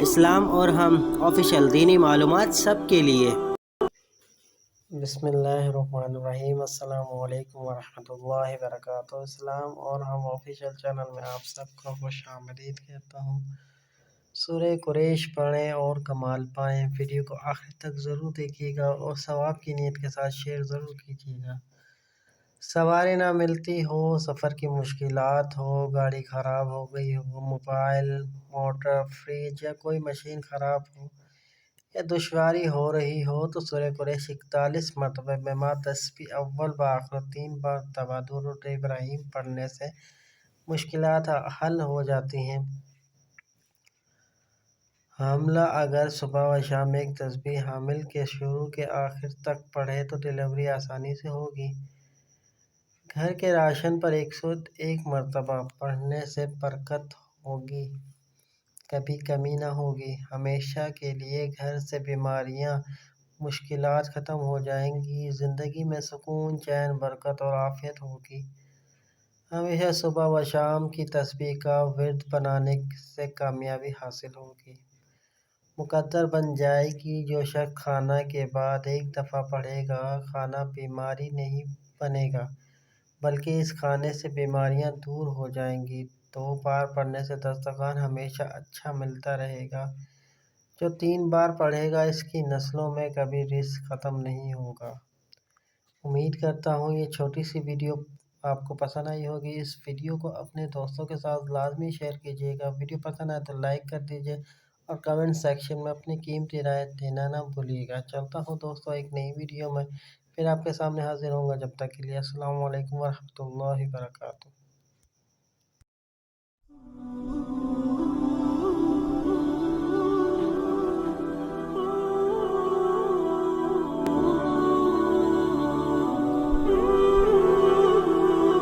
اسلام اور ہم آفیشیل دینی معلومات سب کے لیے۔ بسم اللہ الرحمن الرحیم۔ السلام علیکم ورحمۃ اللہ وبرکاتہ۔ اسلام اور ہم آفیشیل چینل میں آپ سب کو خوش آمدید کہتا ہوں۔ سورہ قریش پڑھیں اور کمال پائیں۔ ویڈیو کو آخر تک ضرور دیکھیے گا اور ثواب کی نیت کے ساتھ شیئر ضرور کیجیے گا۔ سواری نہ ملتی ہو، سفر کی مشکلات ہو، گاڑی خراب ہو گئی ہو، موبائل، موٹر، فریج یا کوئی مشین خراب ہو یا دشواری ہو رہی ہو تو سورہ قریش 41 مرتبہ بما تسبیح اول بآخر 3 بار درود ابراہیم پڑھنے سے مشکلات حل ہو جاتی ہیں۔ حاملہ اگر صبح و شام ایک تسبیح حمل کے شروع سے آخر تک پڑھے تو ڈیلیوری آسانی سے ہوگی۔ گھر کے راشن پر 101 مرتبہ پڑھنے سے برکت ہوگی، کبھی کمی نہ ہوگی۔ ہمیشہ کے لیے گھر سے بیماریاں، مشکلات ختم ہو جائیں گی، زندگی میں سکون، چین، برکت اور عافیت ہوگی۔ ہمیشہ صبح و شام کی تسبیح کا ورد بنانے سے کامیابی حاصل ہوگی، مقدر بن جائے گی۔ جو شخص کھانا کے بعد ایک دفعہ پڑھے گا، کھانا بیماری نہیں بنے گا بلکہ اس کھانے سے بیماریاں دور ہو جائیں گی۔ 2 بار پڑھنے سے دسترخوان ہمیشہ اچھا ملتا رہے گا۔ جو 3 بار پڑھے گا اس کی نسلوں میں کبھی رزق ختم نہیں ہوگا۔ امید کرتا ہوں یہ چھوٹی سی ویڈیو آپ کو پسند آئی ہوگی۔ اس ویڈیو کو اپنے دوستوں کے ساتھ لازمی شیئر کیجیے گا۔ ویڈیو پسند آئے تو لائک کر دیجیے اور کمنٹ سیکشن میں اپنی قیمتی رائے دینا نہ بھولیے گا۔ چلتا ہوں دوستوں ایک نئی ویڈیو میں پھر آپ کے سامنے حاضر ہوں گا۔ جب تک کے لیے السلام علیکم ورحمۃ اللہ وبرکاتہ۔